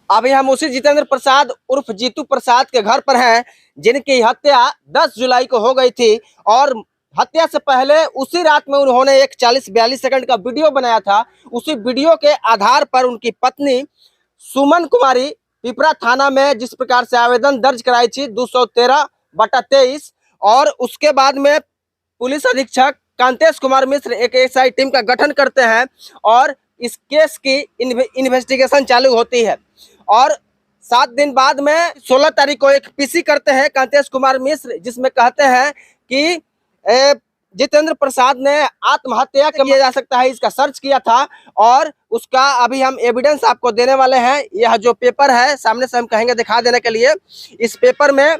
अभी हम उसी जितेंद्र प्रसाद उर्फ जीतू प्रसाद के घर पर हैं, जिनकी हत्या 10 जुलाई को हो गई थी। और हत्या से पहले उसी रात में उन्होंने एक 40-42 सेकंड का वीडियो बनाया था। उसी वीडियो के आधार पर उनकी पत्नी सुमन कुमारी पिपरा थाना में जिस प्रकार से आवेदन दर्ज कराई थी 213/23, और उसके बाद में पुलिस अधीक्षक कांतेश कुमार मिश्र एक एसआई टीम का गठन करते हैं और इस केस की इन्वेस्टिगेशन चालू होती है। और 7 दिन बाद में 16 तारीख को एक पीसी करते हैं कांतेश कुमार मिश्र, जिसमें कहते हैं कि जितेंद्र प्रसाद ने आत्महत्या किया जा सकता है, इसका सर्च किया था। और उसका अभी हम एविडेंस आपको देने वाले हैं। यह जो पेपर है सामने से हम कहेंगे दिखा देने के लिए। इस पेपर में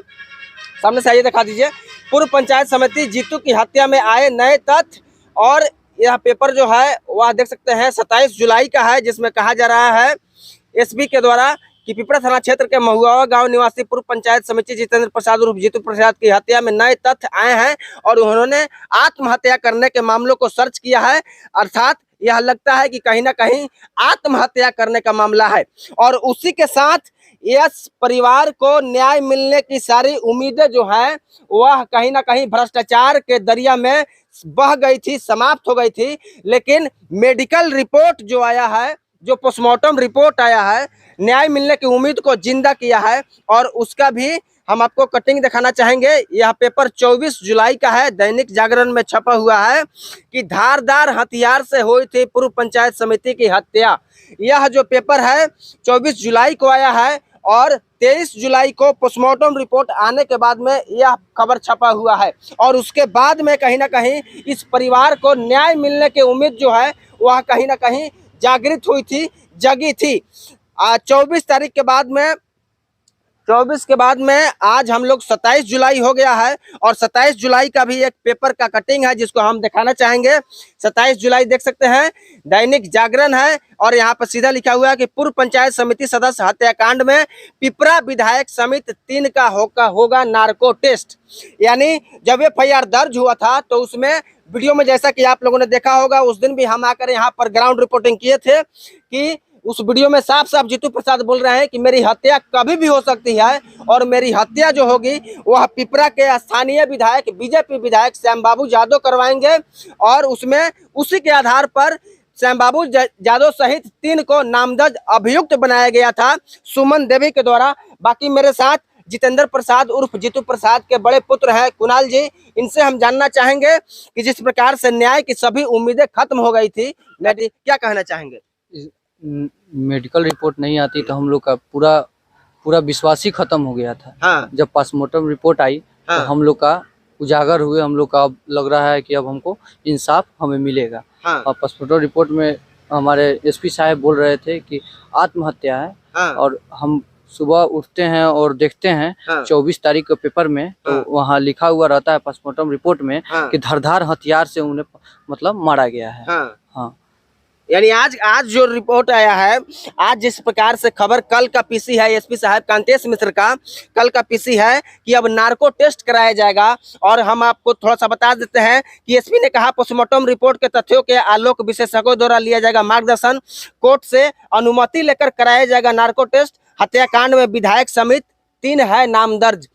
सामने से आइए दिखा दीजिए, पूर्व पंचायत समिति जीतू की हत्या में आए नए तथ्य। और यह पेपर जो है वह देख सकते हैं 27 जुलाई का है, जिसमें कहा जा रहा है एसपी के द्वारा कि पिपरा थाना क्षेत्र के महुआ गांव निवासी पूर्व पंचायत समिति जितेंद्र प्रसाद उर्फ जीतू प्रसाद की हत्या में नए तथ्य आए हैं और उन्होंने आत्महत्या करने के मामलों को सर्च किया है। अर्थात यह लगता है कि कहीं ना कहीं आत्महत्या करने का मामला है। और उसी के साथ इस परिवार को न्याय मिलने की सारी उम्मीदें जो है वह कहीं ना कहीं भ्रष्टाचार के दरिया में बह गई थी, समाप्त हो गई थी। लेकिन मेडिकल रिपोर्ट जो आया है, जो पोस्टमार्टम रिपोर्ट आया है, न्याय मिलने की उम्मीद को जिंदा किया है। और उसका भी हम आपको कटिंग दिखाना चाहेंगे। यह पेपर 24 जुलाई का है, दैनिक जागरण में छपा हुआ है कि धारदार हथियार से हुई थी पूर्व पंचायत समिति की हत्या। यह जो पेपर है 24 जुलाई को आया है और 23 जुलाई को पोस्टमार्टम रिपोर्ट आने के बाद में यह खबर छपा हुआ है। और उसके बाद में कहीं ना कहीं इस परिवार को न्याय मिलने की उम्मीद जो है वह कहीं ना कहीं जागृत हुई थी, जगी थी। 24 तारीख के बाद में 24 के बाद में आज हम लोग 27 जुलाई हो गया है और 27 जुलाई का भी एक पेपर का कटिंग है जिसको हम दिखाना चाहेंगे। 27 जुलाई देख सकते हैं, दैनिक जागरण है और यहाँ पर सीधा लिखा हुआ है कि पूर्व पंचायत समिति सदस्य हत्याकांड में पिपरा विधायक समिति 3 का होगा नार्को टेस्ट। यानी जब FIR दर्ज हुआ था तो उसमें वीडियो में जैसा कि आप लोगों ने देखा होगा, उस दिन भी हम आकर यहाँ पर ग्राउंड रिपोर्टिंग किए थे कि उस वीडियो में साफ साफ जीतू प्रसाद बोल रहे हैं कि मेरी हत्या कभी भी हो सकती है और मेरी हत्या जो होगी वह पिपरा के स्थानीय विधायक बीजेपी विधायक श्याम बाबू यादव करवाएंगे। और उसमें उसी के आधार पर श्याम बाबू यादव सहित 3 को नामजद अभियुक्त बनाया गया था सुमन देवी के द्वारा। बाकी मेरे साथ जितेंद्र प्रसाद उर्फ जीतू प्रसाद के बड़े पुत्र हैं कुणाल जी। इनसे हम जानना चाहेंगे कि जिस प्रकार से न्याय की सभी उम्मीदें खत्म हो गई थी, क्या कहना चाहेंगे? मेडिकल रिपोर्ट नहीं आती तो हम लोग का पूरा विश्वास ही खत्म हो गया था। हाँ। जब पोस्टमार्टम रिपोर्ट आई तो हम लोग का उजागर हुए, हम लोग का अब लग रहा है कि अब हमको इंसाफ हमें मिलेगा। हाँ। और पोस्टमार्टम रिपोर्ट में हमारे एसपी साहब बोल रहे थे कि आत्महत्या है। हाँ। और हम सुबह उठते हैं और देखते हैं 24 तारीख के पेपर में तो वहाँ लिखा हुआ रहता है पोस्टमार्टम रिपोर्ट में कि धारदार हथियार से उन्हें मतलब मारा गया है। हाँ। यानी आज जो रिपोर्ट आया है, आज जिस प्रकार से खबर, कल का पीसी है एसपी साहब कांतेश मिश्र का, कल का पीसी है कि अब नार्को टेस्ट कराया जाएगा। और हम आपको थोड़ा सा बता देते हैं कि एसपी ने कहा पोस्टमार्टम रिपोर्ट के तथ्यों के आलोक विशेषज्ञों द्वारा लिया जाएगा मार्गदर्शन, कोर्ट से अनुमति लेकर कराया जाएगा नार्को टेस्ट। हत्याकांड में विधायक समिति 3 है नाम दर्ज।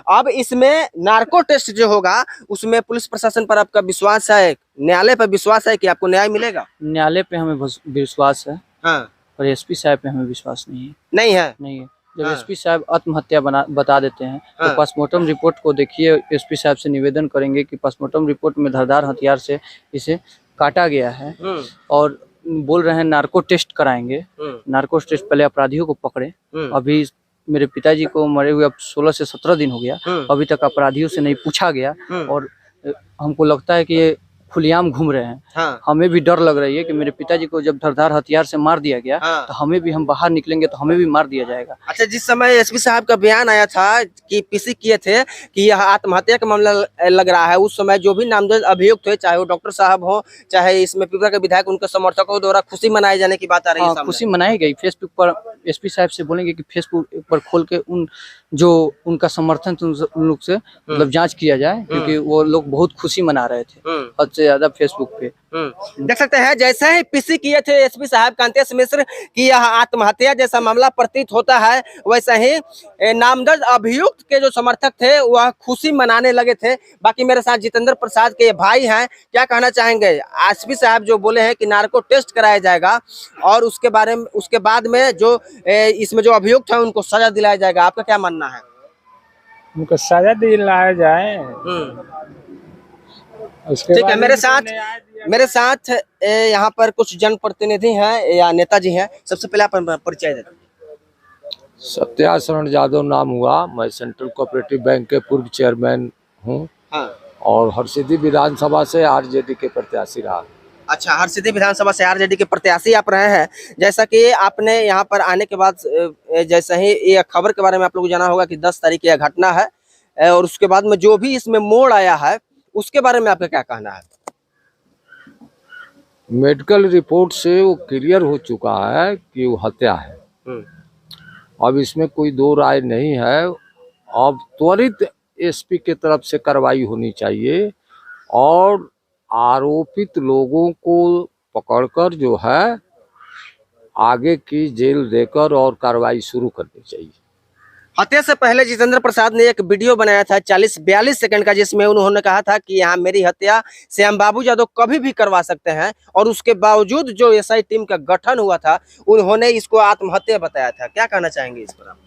अब इसमें नार्को टेस्ट जो होगा उसमें पुलिस प्रशासन पर आपका विश्वास है, न्यायालय पर विश्वास है कि आपको न्याय मिलेगा? न्यायालय पे हमें विश्वास है। हाँ। और एसपी साहब पे हमें विश्वास नहीं है। नहीं है? जब एसपी साहब आत्महत्या बता देते हैं तो पोस्टमार्टम रिपोर्ट को देखिए। एसपी साहब से निवेदन करेंगे कि पोस्टमार्टम रिपोर्ट में धारदार हथियार से इसे काटा गया है और बोल रहे हैं नार्को टेस्ट कराएंगे। नार्को टेस्ट पहले अपराधियों को पकड़े। अभी मेरे पिताजी को मरे हुए अब 16 से 17 दिन हो गया, अभी तक अपराधियों से नहीं पूछा गया। और हमको लगता है कि ये खुलेआम घूम रहे हैं। हाँ। हमें भी डर लग रही है कि मेरे पिताजी को जब धारदार हथियार से मार दिया गया तो हम बाहर निकलेंगे तो हमें भी मार दिया जाएगा। अच्छा, जिस समय एसपी साहब का बयान आया था कि पीसी किए थे कि यह आत्महत्या का मामला लग रहा है, उस समय जो भी नामजद अभियुक्त थे, चाहे वो डॉक्टर साहब हो चाहे इसमें पिपरा के विधायक, उनके समर्थकों द्वारा खुशी मनाए जाने की बात आ रही है। खुशी मनाई गई। फेसबुक पर एसपी साहब से बोलेंगे कि फेसबुक पर खोल के जो उनका समर्थन उन लोग से मतलब जांच किया जाए, क्योंकि वो लोग बहुत खुशी मना रहे थे। सबसे ज्यादा फेसबुक पे। देख सकते हैं जैसे ही पीसी किए थे एसपी साहब कांतेश मिश्र की यह आत्महत्या जैसा मामला प्रतीत होता है, वैसा ही नामजद अभियुक्त के जो समर्थक थे वह खुशी मनाने लगे थे। बाकी मेरे साथ जितेंद्र प्रसाद के भाई हैं, क्या कहना चाहेंगे? एसपी साहब जो बोले हैं कि नार्को टेस्ट कराया जाएगा और उसके बाद में जो इसमें जो अभियुक्त है उनको सजा दिलाया जाएगा, आपका क्या मानना है? उनको सजा दिलाया जाए। ठीक है, मेरे साथ यहाँ पर कुछ जनप्रतिनिधि हैं या नेताजी हैं। सबसे पहले आप परिचय देते हैं। सत्या शरण यादव नाम हुआ, मैं सेंट्रल कोऑपरेटिव बैंक के पूर्व चेयरमैन हूँ। हाँ। और हरसिद्धि विधानसभा से आरजेडी के प्रत्याशी रहा। अच्छा, हरसिद्धि विधानसभा से आरजेडी के प्रत्याशी आप रहे हैं। जैसा कि आपने यहाँ पर आने के बाद जैसा ही ये खबर के बारे में आप लोग जाना होगा कि 10 तारीख की यह घटना है और उसके बाद में जो भी इसमें मोड़ आया है उसके बारे में आपका क्या कहना है? मेडिकल रिपोर्ट से वो क्लियर हो चुका है कि वो हत्या है। अब इसमें कोई दो राय नहीं है। अब त्वरित एसपी के तरफ से कार्रवाई होनी चाहिए और आरोपित लोगों को पकड़कर जो है आगे की जेल देकर और कार्रवाई शुरू करनी चाहिए। हत्या से पहले जितेंद्र प्रसाद ने एक वीडियो बनाया था 40-42 सेकंड का, जिसमें उन्होंने कहा था कि यहाँ मेरी हत्या श्याम बाबू यादव कभी भी करवा सकते हैं और उसके बावजूद जो एसआई टीम का गठन हुआ था उन्होंने इसको आत्महत्या बताया था। क्या कहना चाहेंगे इस पर आप?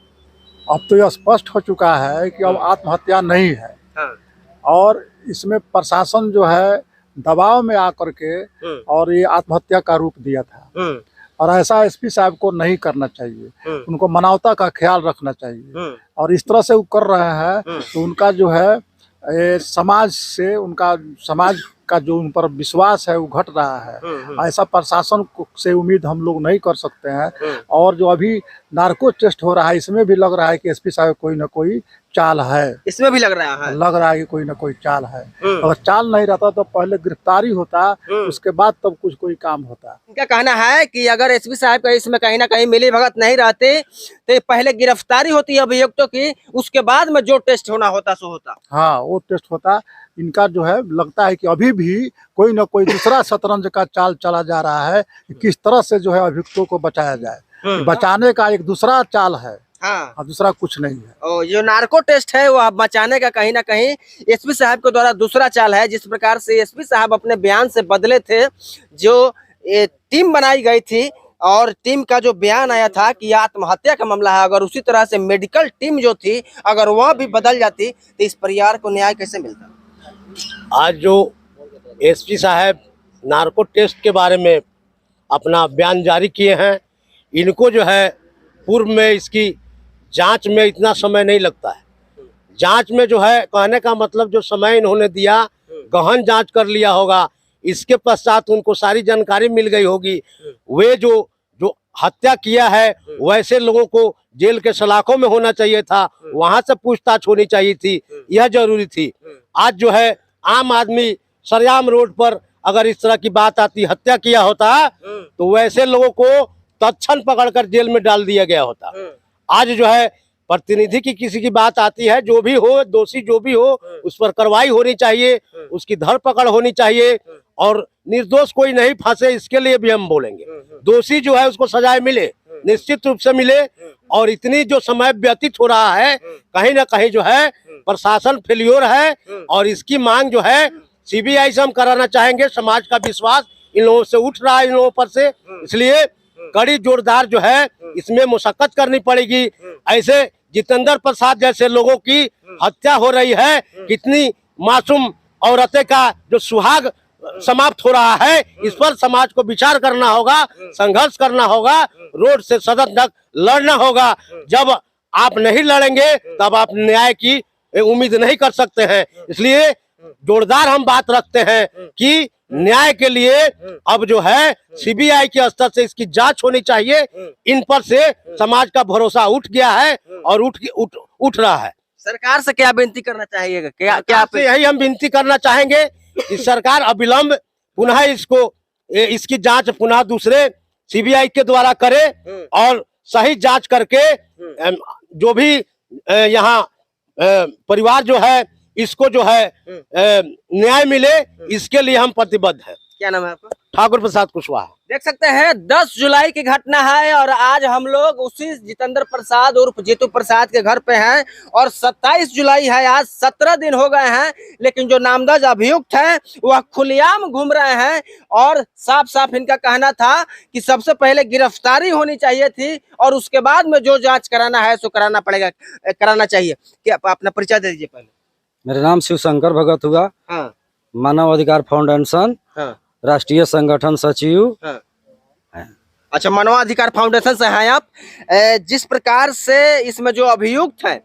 अब तो यह स्पष्ट हो चुका है कि अब आत्महत्या नहीं है। हाँ। और इसमें प्रशासन जो है दबाव में आकर के और ये आत्महत्या का रूप दिया था और ऐसा एसपी साहब को नहीं करना चाहिए। उनको मानवता का ख्याल रखना चाहिए और इस तरह से वो कर रहे हैं तो उनका जो है समाज से उनका समाज का जो उन पर विश्वास है वो घट रहा है। ऐसा प्रशासन से उम्मीद हम लोग नहीं कर सकते हैं। और जो अभी नार्को टेस्ट हो रहा है इसमें भी लग रहा है कि एसपी साहब कोई ना कोई चाल है। इसमें भी लग रहा है कि कोई ना कोई चाल है। अगर चाल नहीं रहता तो पहले गिरफ्तारी होता, उसके बाद तब कुछ कोई काम होता। क्या कहना है कि अगर एसपी साहब का इसमें कहीं ना कहीं मिली भगत नहीं रहती तो पहले गिरफ्तारी होती है अभियुक्तों की, उसके बाद में जो टेस्ट होना होता सो होता। हाँ, वो टेस्ट होता। इनका जो है लगता है कि अभी भी कोई ना कोई दूसरा शतरंज का चाल चला जा रहा है कि किस तरह से जो है अभियुक्तों को बचाया जाए। बचाने का एक दूसरा चाल है। हाँ, दूसरा कुछ नहीं है। और जो नार्को टेस्ट है वह बचाने का कहीं ना कहीं एसपी साहब के द्वारा दूसरा चाल है। जिस प्रकार से एसपी साहब अपने बयान से बदले थे, जो टीम बनाई गई थी और टीम का जो बयान आया था कि आत्महत्या का मामला है, अगर उसी तरह से मेडिकल टीम जो थी अगर वह भी बदल जाती तो इस परिवार को न्याय कैसे मिलता? आज जो एसपी साहब नार्को टेस्ट के बारे में अपना बयान जारी किए हैं, इनको जो है पूर्व में इसकी जांच में इतना समय नहीं लगता है। जांच में जो है कहने का मतलब जो समय इन्होंने दिया गहन जांच कर लिया होगा, इसके पश्चात उनको सारी जानकारी मिल गई होगी। वे जो हत्या किया है वैसे लोगों को जेल के सलाखों में होना चाहिए था, वहां से पूछताछ होनी चाहिए थी, यह जरूरी थी। आज जो है आम आदमी सरेआम रोड पर अगर इस तरह की बात आती हत्या किया होता तो वैसे लोगों को तत्क्षण पकड़कर जेल में डाल दिया गया होता। आज जो है प्रतिनिधि की किसी की बात आती है, जो भी हो दोषी जो भी हो उस पर कार्रवाई होनी चाहिए, उसकी धरपकड़ होनी चाहिए और निर्दोष कोई नहीं फंसे, इसके लिए भी हम बोलेंगे। दोषी जो है उसको सजाए मिले, निश्चित रूप से मिले। और इतनी जो समय व्यतीत हो रहा है कहीं ना कहीं जो है प्रशासन फेल्योर है और इसकी मांग जो है सीबीआई से हम कराना चाहेंगे। समाज का विश्वास इन लोगों से उठ रहा है, इन लोगों पर से, इसलिए कड़ी जोरदार जो है इसमें मुशक्कत करनी पड़ेगी। ऐसे जितेंद्र प्रसाद जैसे लोगों की हत्या हो रही है, कितनी मासूम औरतें का जो सुहाग समाप्त हो रहा है, इस पर समाज को विचार करना होगा, संघर्ष करना होगा, रोड से सदन तक लड़ना होगा। जब आप नहीं लड़ेंगे तब आप न्याय की उम्मीद नहीं कर सकते हैं। इसलिए जोरदार हम बात रखते हैं कि न्याय के लिए अब जो है सीबीआई के स्तर से इसकी जांच होनी चाहिए। इन पर से समाज का भरोसा उठ गया है और उठ रहा है। सरकार से क्या विनती करना चाहिएगा? क्या यही हम विनती करना चाहेंगे कि सरकार अविलंब पुनः इसकी जांच पुनः दूसरे सीबीआई के द्वारा करे और सही जांच करके जो भी यहाँ परिवार जो है इसको जो है न्याय मिले, इसके लिए हम प्रतिबद्ध हैं। क्या नाम है आपका? ठाकुर प्रसाद कुशवाहा। देख सकते हैं 10 जुलाई की घटना है और आज हम लोग उसी जितेंद्र प्रसाद उर्फ जीतू प्रसाद के घर पे हैं और 27 जुलाई है, आज 17 दिन हो गए हैं, लेकिन जो नामजद अभियुक्त हैं वह खुलेआम घूम रहे हैं और साफ साफ इनका कहना था कि सबसे पहले गिरफ्तारी होनी चाहिए थी और उसके बाद में जो जांच कराना है सो कराना चाहिए। क्या अपना परिचय दे दीजिए पहले। मेरा नाम शिवशंकर भगत हुआ। हाँ मानव अधिकार फाउंडेशन हाँ राष्ट्रीय संगठन सचिव। हाँ। अच्छा, मानवाधिकार फाउंडेशन से हैं आप। जिस प्रकार से इसमें जो अभियुक्त हैं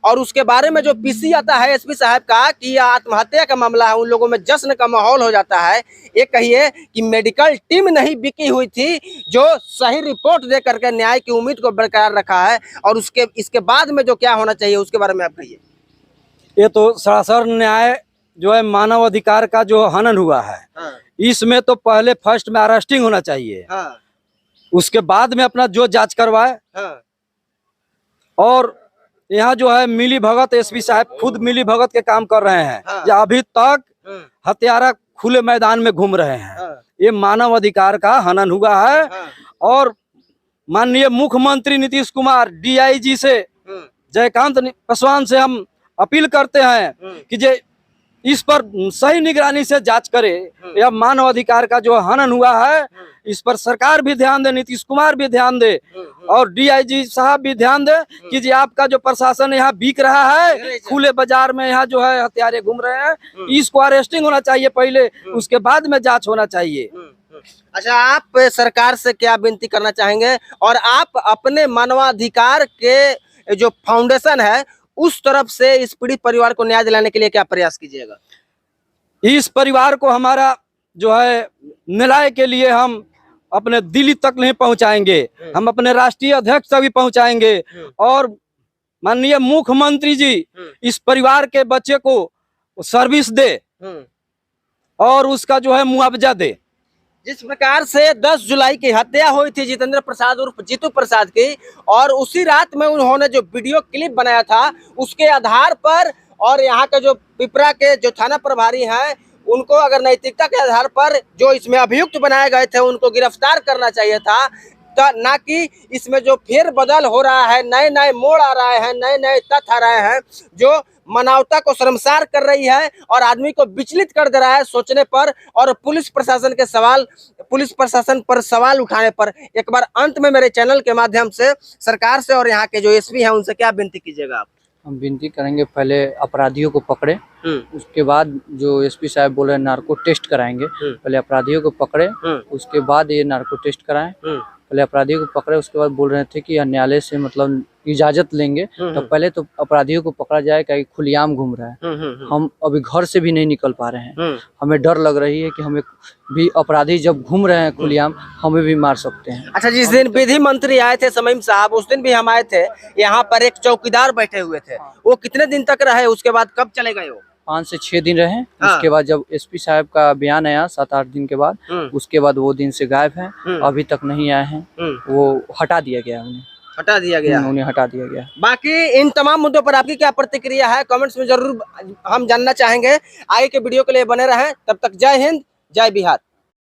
और उसके बारे में जो पीसी आता है एसपी साहब का कि यह आत्महत्या का मामला है, उन लोगों में जश्न का माहौल हो जाता है। ये कहिए कि मेडिकल टीम नहीं बिकी हुई थी जो सही रिपोर्ट दे करके न्याय की उम्मीद को बरकरार रखा है, और इसके बाद में जो क्या होना चाहिए उसके बारे में आप कहिए। ये तो सरासर न्याय जो है मानव अधिकार का जो हनन हुआ है, हाँ, इसमें तो पहले फर्स्ट में अरेस्टिंग होना चाहिए, हाँ, उसके बाद में अपना जो जांच करवाए। हाँ, और यहाँ जो है मिली भगत एसपी साहब खुद मिली भगत के काम कर रहे हैं। हाँ। या अभी तक हत्यारा खुले मैदान में घूम रहे हैं। हाँ, ये मानव अधिकार का हनन हुआ है। हाँ, और माननीय मुख्यमंत्री नीतीश कुमार डीआईजी से जयकांत पासवान से हम अपील करते हैं कि जे इस पर सही निगरानी से जांच करे। यह मानव अधिकार का जो हनन हुआ है इस पर सरकार भी ध्यान दे, नीतीश कुमार भी ध्यान दे और डीआईजी साहब भी ध्यान दे कि जी आपका जो प्रशासन यहाँ बिक रहा है, खुले बाजार में यहाँ जो है हत्यारे घूम रहे हैं, इसको अरेस्टिंग होना चाहिए पहले, उसके बाद में जांच होना चाहिए। अच्छा, आप सरकार से क्या विनती करना चाहेंगे और आप अपने मानवाधिकार के जो फाउंडेशन है उस तरफ से इस पीड़ित परिवार को न्याय दिलाने के लिए क्या प्रयास कीजिएगा? इस परिवार को हमारा जो है न्याय के लिए हम अपने दिल्ली तक नहीं पहुंचाएंगे, हम अपने राष्ट्रीय अध्यक्ष तक भी पहुंचाएंगे और माननीय मुख्यमंत्री जी इस परिवार के बच्चे को सर्विस दे और उसका जो है मुआवजा दे। जिस प्रकार से 10 जुलाई की हत्या हुई थी जितेंद्र प्रसाद उर्फ जीतू प्रसाद की, और उसी रात में उन्होंने जो वीडियो क्लिप बनाया था उसके आधार पर, और यहाँ के जो पिपरा के जो थाना प्रभारी हैं उनको अगर नैतिकता के आधार पर जो इसमें अभियुक्त बनाए गए थे उनको गिरफ्तार करना चाहिए था, ना कि इसमें जो फेरबदल हो रहा है, नए नए मोड़ आ रहे हैं, नए नए तथ्य आ रहे हैं जो मानवता को शर्मसार कर रही है और आदमी को विचलित कर दे रहा है सोचने पर, और पुलिस प्रशासन पर सवाल उठाने पर। एक बार अंत में मेरे चैनल के माध्यम से सरकार से और यहाँ के जो एसपी हैं उनसे क्या विनती कीजिएगा आप? हम विनती करेंगे पहले अपराधियों को पकड़े, उसके बाद जो एसपी साहब बोल रहे हैं नार्को टेस्ट कराएंगे, पहले अपराधियों को पकड़े उसके बाद ये नार्को टेस्ट कराएं। पहले अपराधियों को पकड़े उसके बाद बोल रहे थे कि न्यायालय से मतलब इजाजत लेंगे, तो पहले तो अपराधियों को पकड़ा जाए क्योंकि खुलेआम घूम रहा है। हम अभी घर से भी नहीं निकल पा रहे हैं, हमें डर लग रही है कि हमें भी अपराधी जब घूम रहे हैं खुलेआम हमें भी मार सकते हैं। अच्छा, जिस दिन विधि मंत्री आए थे शमीम साहब, उस दिन भी हम आए थे, यहाँ पर एक चौकीदार बैठे हुए थे, वो कितने दिन तक रहे, उसके बाद कब चले गए? वो 5 से 6 दिन रहे। उसके बाद जब एसपी साहब का बयान आया 7-8 दिन के बाद, उसके बाद वो दिन से गायब हैं, अभी तक नहीं आए हैं। वो हटा दिया गया, उन्हें हटा दिया गया। बाकी इन तमाम मुद्दों पर आपकी क्या प्रतिक्रिया है कमेंट्स में जरूर हम जानना चाहेंगे। आगे के वीडियो के लिए बने रहें, तब तक जय हिंद, जय बिहार।